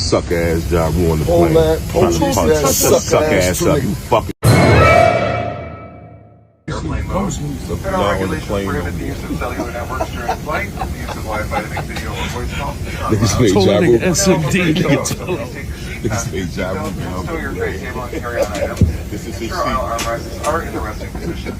Suck ass job on the plane. Trying to punch suck ass up, you fucking. Airplane mode. Federal regulations prohibit the use of cellular networks during flight, the use of Wi-Fi to make video or voice calls. Niggas made Jaru. SMD. Niggas made Jaru. Stow your tray table and carry on items. This is his seat. Armrests are in the resting position.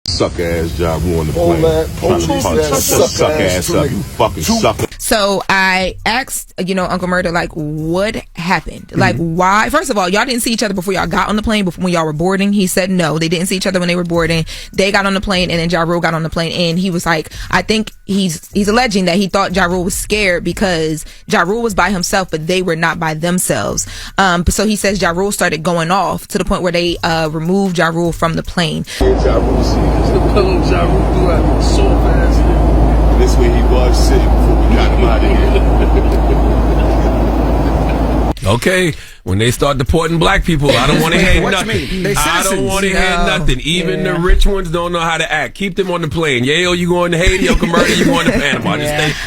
Suck ass job on the plane. Trying to punch suck ass up, you fucking sucker. So I asked, Uncle Murda, like, what happened? Like, why? First of all, y'all didn't see each other before y'all got on the plane, when y'all were boarding. He said no, they didn't see each other when they were boarding. They got on the plane, and then Ja Rule got on the plane, and he was like, I think he's alleging that he thought Ja Rule was scared because Ja Rule was by himself, but they were not by themselves. So he says Ja Rule started going off to the point where they removed Ja Rule from the plane. Ja Rule see this. The pillow Ja Rule threw out so fast. This way he was sitting before we got him out of here. Okay, when they start deporting black people, I don't want to hear nothing. I don't want to hear nothing. Even the rich ones don't know how to act. Keep them on the plane. Yayo, you going to Haiti? Uncle Murda, you going to Panama?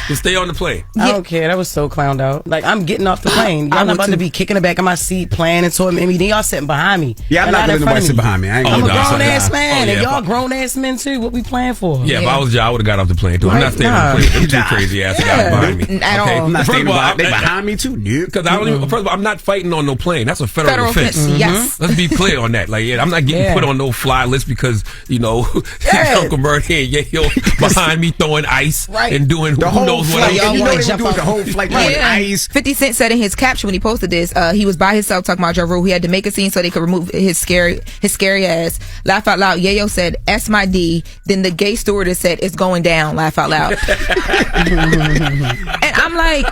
Just stay on the plane. I don't care. That was so clowned out. Like, I'm getting off the plane. Y'all not about to be kicking the back of my seat, playing and so then y'all sitting behind me. Yeah, I'm not going to nobody sit behind me. I'm a grown-ass man, and y'all grown-ass men, too. What we playing for? Yeah, if I was y'all, I would have got off the plane, too. I'm not staying on the plane. Them two crazy asses got behind me. At all. I'm not staying behind me. They behind me, too, dude. Because first of all, I'm not fighting on no plane. That's a federal offense. Yes. Let's be clear on that. Like, I'm not getting put on no fly list because, Uncle Murda and Yayo behind me throwing ice and doing who knows what. Y'all want to jump off the whole flight throwing ice. 50 Cent said in his caption when he posted this, he was by himself talking about Ja Rule. He had to make a scene so they could remove his scary ass. Laugh out loud. Yayo said, S my D. Then the gay stewardess said, it's going down. Laugh out loud. And I'm like,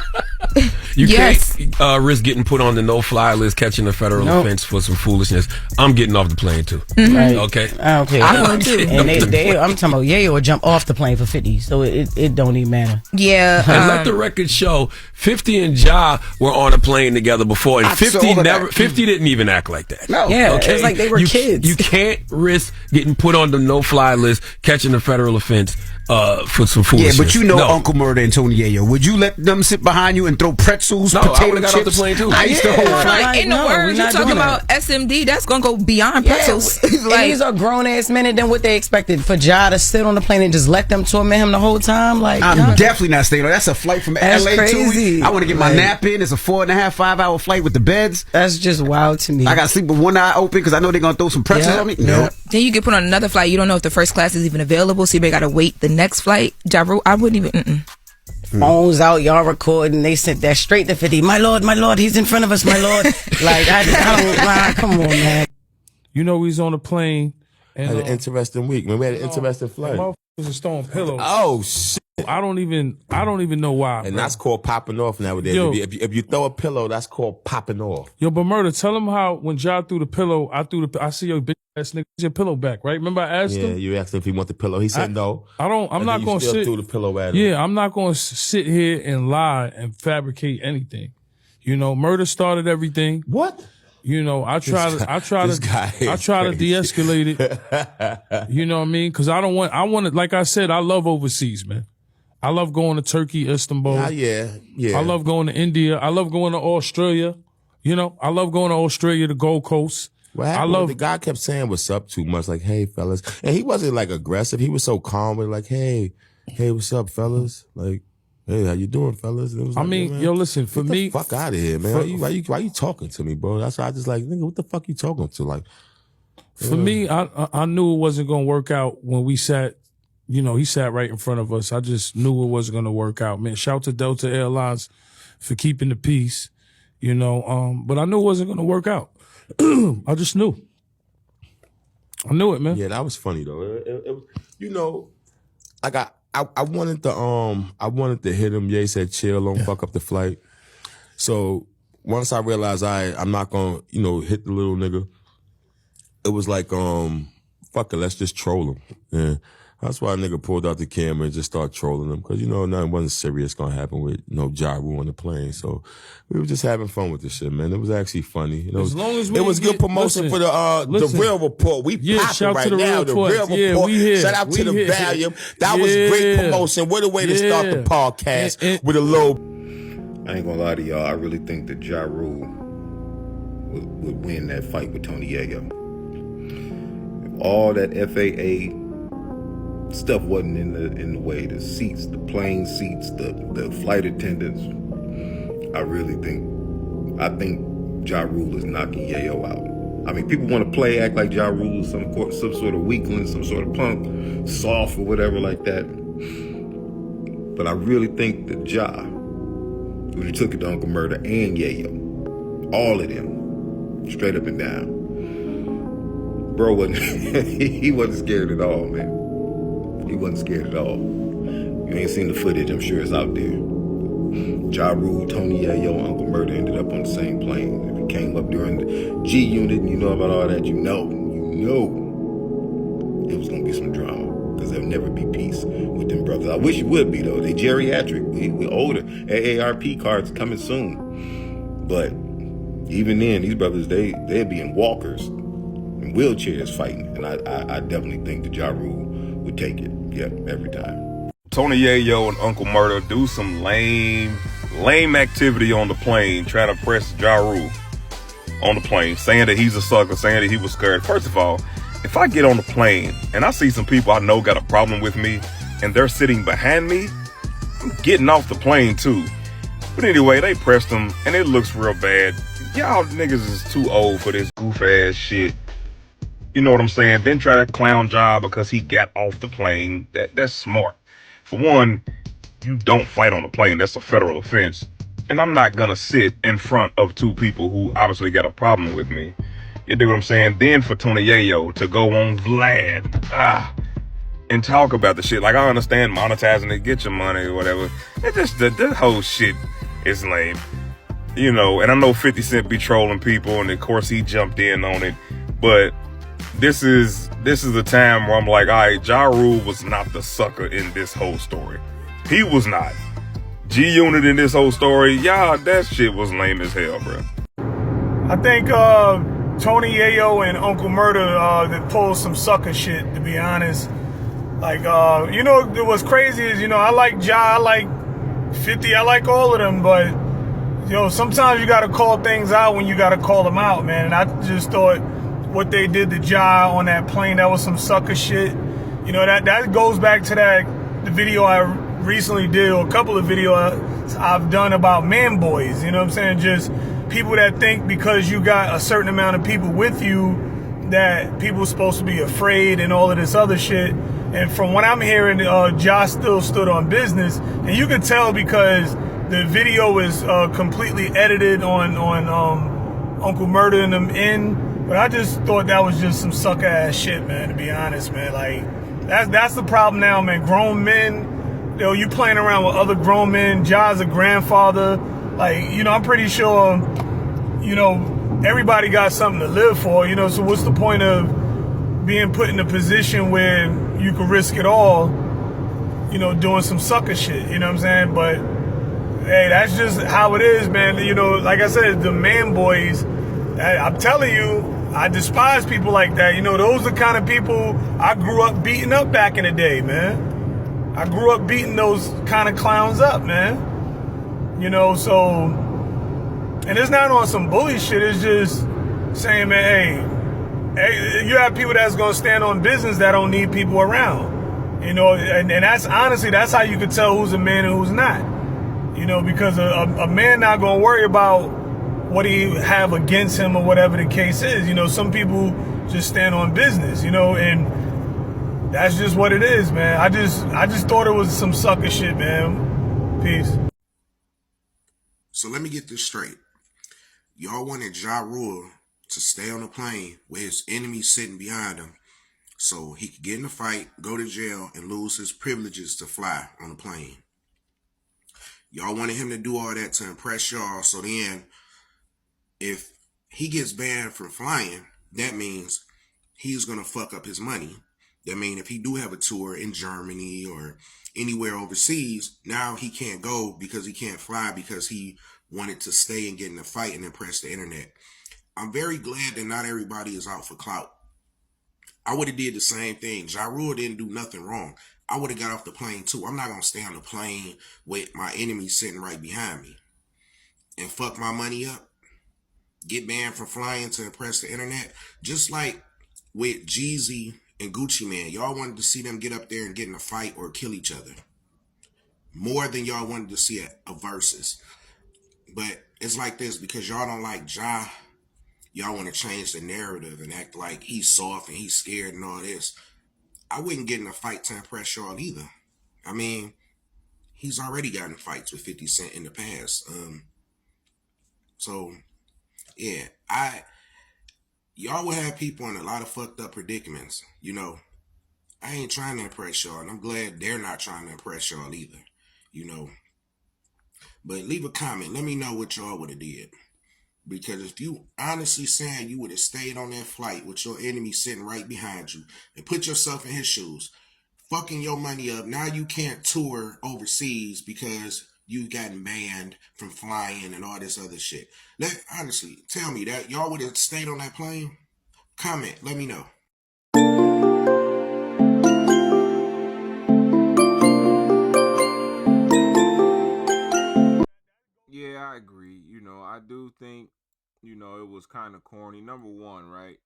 you can't risk getting put on the no-fly list, catching a federal offense for some foolishness. I'm getting off the plane too. Right. Okay. Okay. I want to. And I'm talking about Yayo would jump off the plane for 50, so it don't even matter. Yeah. And let the record show, 50 and Ja were on a plane together before, and 50 didn't even act like that. No. Yeah. Okay? It's like they were kids. You can't risk getting put on the no-fly list, catching a federal offense for some foolishness. Yeah, but Uncle Murda and Tony Yayo, would you let them sit behind you and throw pretzels, potato I would've got chips? off the plane too. Ice the whole flight. In the words you're talking about SMD, that's gonna go beyond pretzels. Like, these are grown ass men, and then what they expected for Ja to sit on the plane and just let them torment him the whole time. Like, I'm definitely not staying on. That's a flight from LA crazy. to. I want to get my nap in. It's a 4.5, 5 hour flight with the beds. That's just wild to me. I got to sleep with one eye open because I know they're gonna throw some pretzels on me. No. Then you get put on another flight. You don't know if the first class is even available, so you got to wait the next flight. Ja Rule, I wouldn't even. Phones out, y'all recording. They sent that straight to 50. My lord, he's in front of us, my lord. Like, I don't. Come on, man. We was on a plane. And, had an interesting week. Man, we had an interesting flight. Motherfuckers are throwing pillows. Oh shit! I don't even know why. And bro. that's called popping off nowadays. If you throw a pillow, that's called popping off. Yo, but Murda, tell him how when Ja threw the pillow, I see your bitch ass nigga, your pillow back, right? Remember I asked him? Yeah, you asked him if he want the pillow. He said no. I'm not going to sit. Threw the pillow at him. Yeah, I'm not going to sit here and lie and fabricate anything. Murda started everything. What? I try to de-escalate it. You know what I mean? Because I want it, like I said, I love overseas, man. I love going to Turkey, Istanbul. Yeah. I love going to India. I love going to Australia. I love going to Australia, the Gold Coast. What happened? The guy kept saying what's up too much, like, hey, fellas. And he wasn't like aggressive. He was so calm with like, hey, what's up, fellas? Like, hey, how you doing, fellas? And it was yo, listen, for me, get the fuck out of here, man. Why you talking to me, bro? That's why I just like, nigga, what the fuck you talking to? Like, for me, I knew it wasn't gonna work out when we sat. He sat right in front of us. I just knew it wasn't gonna work out, man. Shout to Delta Airlines for keeping the peace, but I knew it wasn't gonna work out. I just knew. I knew it, man. Yeah, that was funny though. It like I wanted to hit him. Ye said chill, don't fuck up the flight. So once I realized I'm not gonna, hit the little nigga, it was like, fuck it, let's just troll him. And That's why a nigga pulled out the camera and just started trolling him. Because, you know, nothing wasn't serious going to happen with, Ja Rule on the plane. So we were just having fun with this shit, man. It was actually funny. You know, As long as we it was good promotion for the Real Report. We popping shout right to the now. Real The Report. Real Yeah, Report. we here. Shout out to We the here. Valium. That was great promotion. What a way to start the podcast with a little. I ain't gonna lie to y'all. I really think that Ja Rule would win that fight with Tony Yayo. If all that FAA stuff wasn't in the way, the seats, the plane seats, the flight attendants, I think Ja Rule is knocking Yayo out. I mean, people want to act like Ja Rule is some sort of weakling, some sort of punk, soft or whatever like that. But I really think that Ja would have took it to Uncle Murda and Yayo, all of them, straight up and down. Bro wasn't, he wasn't scared at all, man. He wasn't scared at all. You ain't seen the footage, I'm sure it's out there. Ja Rule, Tony Yayo, and Uncle Murda ended up on the same plane. If he came up during the G unit and you know about all that, you know it was gonna be some drama. Because there'll never be peace with them brothers. I wish it would be, though. They geriatric. We older. AARP cards coming soon. But even then, these brothers, they'd be in walkers and wheelchairs fighting. And I definitely think that Ja Rule would take it. Yep, every time. Tony Yayo and Uncle Murda do some lame activity on the plane, trying to press Ja Rule on the plane, saying that he's a sucker, saying that he was scared. First of all, if I get on the plane and I see some people I know got a problem with me and they're sitting behind me, I'm getting off the plane too. But anyway, they pressed him and it looks real bad. Y'all niggas is too old for this goof ass shit. You know what I'm saying? Then try to clown Ja because he got off the plane. That's smart. For one, you don't fight on the plane. That's a federal offense. And I'm not gonna sit in front of two people who obviously got a problem with me. You dig what I'm saying? Then for Tony Yayo to go on Vlad and talk about the shit. Like, I understand monetizing it, get your money or whatever. It just, the whole shit is lame. You know, and I know 50 Cent be trolling people, and of course he jumped in on it. But this is the time where I'm like, all right, Ja Rule was not the sucker in this whole story. He was not. G-Unit in this whole story, that shit was lame as hell, bro. I think, Tony Yayo and Uncle Murda that pulled some sucker shit, to be honest. Like, you know, what's crazy is, you know, I like Ja, I like 50, I like all of them, but, you know, sometimes you gotta call things out when you gotta call them out, man. And I just thought what they did to Ja on that plane, that was some sucker shit. You know, that goes back to the video I recently did, or a couple of videos I've done about man boys, you know what I'm saying? Just people that think because you got a certain amount of people with you that people are supposed to be afraid and all of this other shit. And from what I'm hearing, Ja still stood on business, and you can tell because the video is completely edited on Uncle Murda and them in. But I just thought that was just some sucker ass shit, man. To be honest, man, like that's the problem now, man. Grown men, you know, you playing around with other grown men. Ja's a grandfather. Like, you know, I'm pretty sure, you know, everybody got something to live for, you know, so what's the point of being put in a position where you could risk it all, you know, doing some sucker shit, you know what I'm saying? But, hey, that's just how it is, man. You know, like I said, the man boys, I'm telling you, I despise people like that. You know, those are the kind of people I grew up beating up back in the day, man. I grew up beating those kind of clowns up, man. You know, so, and it's not on some bully shit. It's just saying, man, hey, you have people that's going to stand on business that don't need people around. You know, and that's honestly, that's how you could tell who's a man and who's not. You know, because a man not going to worry about what he have against him or whatever the case is. You know, some people just stand on business, you know, and that's just what it is, man. I just thought it was some sucker shit, man. Peace. So let me get this straight. Y'all wanted Ja Rule to stay on the plane with his enemy sitting behind him so he could get in a fight, go to jail, and lose his privileges to fly on the plane. Y'all wanted him to do all that to impress y'all, so then if he gets banned from flying, that means he's going to fuck up his money. I mean, if he do have a tour in Germany or anywhere overseas, now he can't go because he can't fly because he wanted to stay and get in a fight and impress the internet. I'm very glad that not everybody is out for clout. I would have did the same thing. Ja Rule didn't do nothing wrong. I would have got off the plane too. I'm not gonna stay on the plane with my enemy sitting right behind me and fuck my money up. Get banned from flying to impress the internet. Just like with Jeezy and Gucci Man, y'all wanted to see them get up there and get in a fight or kill each other more than y'all wanted to see a versus. But it's like this because y'all don't like Ja. Y'all want to change the narrative and act like he's soft and he's scared and all this. I wouldn't get in a fight to impress y'all either. I mean, he's already gotten fights with 50 Cent in the past. So yeah, y'all will have people in a lot of fucked up predicaments. You know, I ain't trying to impress y'all, and I'm glad they're not trying to impress y'all either. You know, but leave a comment. Let me know what y'all would have did. Because if you honestly saying you would have stayed on that flight with your enemy sitting right behind you and put yourself in his shoes, fucking your money up, now you can't tour overseas because you've gotten banned from flying and all this other shit. Honestly, tell me that y'all would have stayed on that plane? Comment, let me know. Yeah, I agree. You know, I do think, you know, it was kind of corny. Number one, right?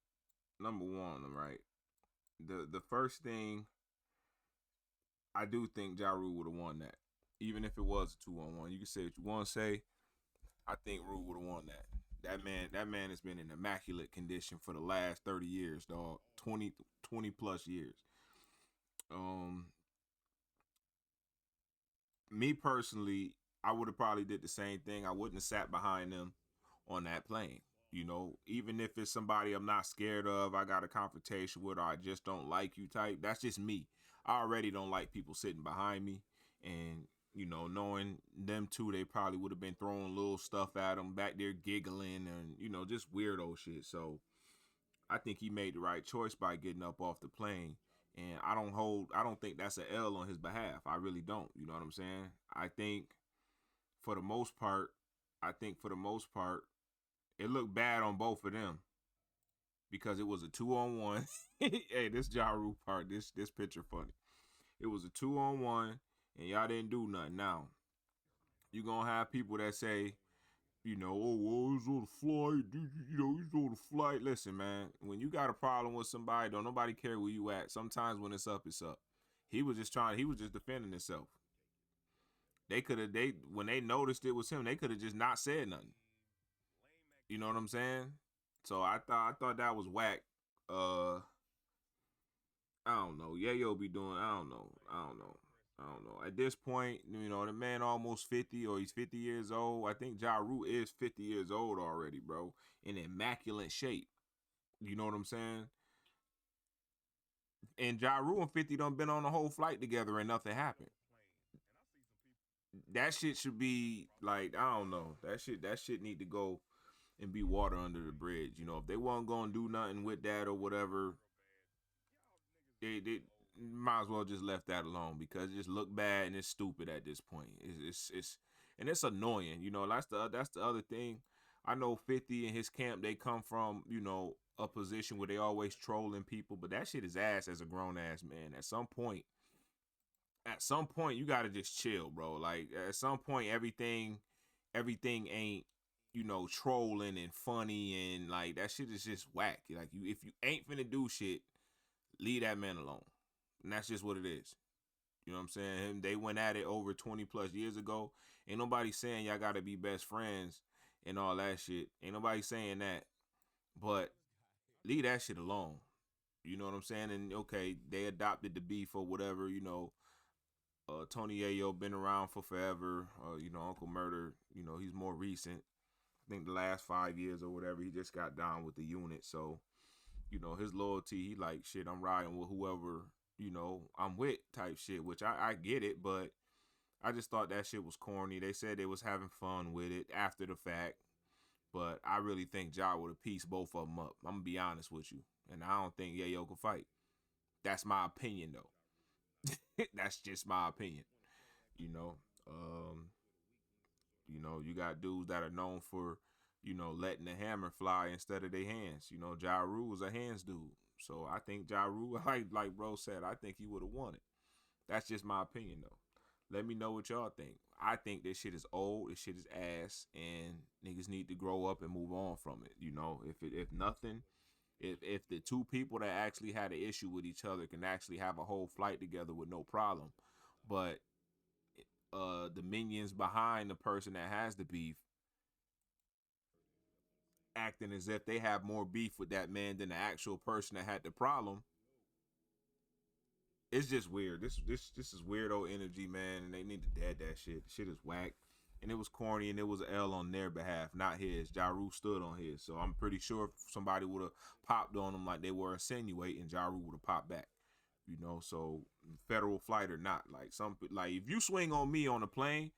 The first thing, I do think Ja Rule would have won that. Even if it was a 2-on-1. You can say what you want to say. I think Rule would have won that. That man has been in immaculate condition for the last 30 years, dog. 20 plus years. Me personally, I would have probably did the same thing. I wouldn't have sat behind them on that plane. You know, even if it's somebody I'm not scared of, I got a confrontation with, or I just don't like you type. That's just me. I already don't like people sitting behind me. And, you know, knowing them two, they probably would have been throwing little stuff at them back there giggling and, you know, just weirdo shit. So I think he made the right choice by getting up off the plane. And I don't think that's an L on his behalf. I really don't. You know what I'm saying? I think for the most part, it looked bad on both of them because it was a 2-on-1. Hey, this Ja Rule part, this picture funny. It was a 2-on-1 and y'all didn't do nothing. Now, you gonna have people that say, you know, oh, well, he's on the flight. You know, he's on the flight. Listen, man, when you got a problem with somebody, don't nobody care where you at. Sometimes when it's up, it's up. He was just defending himself. When they noticed it was him, they could have just not said nothing. You know what I'm saying? So I thought that was whack. I don't know. Yayo be doing, I don't know. At this point, you know, the man almost 50 or he's 50 years old. I think Ja Rule is 50 years old already, bro. In immaculate shape. You know what I'm saying? And Ja Rule and 50 done been on the whole flight together and nothing happened. That shit should be like, I don't know. That shit need to go and be water under the bridge. You know, if they wasn't gonna do nothing with that or whatever, they might as well just left that alone because it just looked bad and it's stupid at this point. It's annoying. You know, that's the other thing. I know 50 and his camp, they come from, you know, a position where they always trolling people, but that shit is ass as a grown ass man. At some point, you gotta just chill, bro. Like at some point, everything ain't, you know, trolling and funny and like that shit is just whack. Like if you ain't finna do shit, leave that man alone. And that's just what it is. You know what I'm saying? They went at it over 20 plus years ago. Ain't nobody saying y'all gotta be best friends and all that shit. Ain't nobody saying that. But leave that shit alone. You know what I'm saying? And okay, they adopted the beef or whatever, you know. Tony Yayo been around for forever. You know, Uncle Murda, you know, he's more recent. I think the last 5 years or whatever, he just got down with the unit. So, you know, his loyalty, he like, shit, I'm riding with whoever, you know, I'm with type shit, which I get it, but I just thought that shit was corny. They said they was having fun with it after the fact, but I really think Ja would have pieced both of them up. I'm going to be honest with you. And I don't think Yayo could fight. That's my opinion, though. That's just my opinion. You know, you got dudes that are known for, letting the hammer fly instead of their hands. Ja Rule was a hands dude. So I think Ja Rule, like bro said, I think he would have won it. That's just my opinion, though. Let me know what y'all think. I think this shit is old. This shit is ass, and niggas need to grow up and move on from it. If nothing, if the two people that actually had an issue with each other can actually have a whole flight together with no problem, but the minions behind the person that has the beef acting as if they have more beef with that man than the actual person that had the problem. It's just weird. This is weirdo energy, man, and they need to dead that shit. The shit is whack, and it was corny, and it was an L on their behalf, not his. Ja Rule stood on his, so I'm pretty sure if somebody would have popped on them like they were insinuating, Ja Rule would have popped back. So federal flight or not, like if you swing on me on the plane,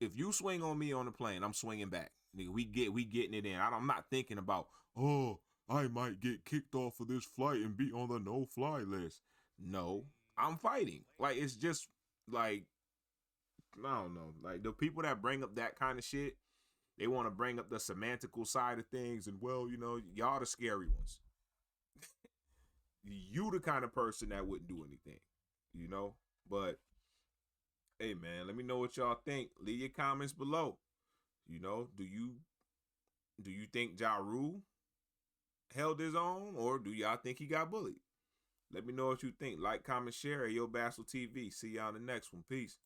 I'm swinging back. Nigga, we getting it in. I'm not thinking about, I might get kicked off of this flight and be on the no-fly list. No, I'm fighting. Like, it's just like, I don't know. Like, the people that bring up that kind of shit, they want to bring up the semantical side of things, and y'all the scary ones. You the kind of person that wouldn't do anything, But hey, man, let me know what y'all think. Leave your comments below. Do you think Ja Rule held his own, or do y'all think he got bullied? Let me know what you think. Like, comment, share. Yo, Bassel TV. See y'all in the next one. Peace.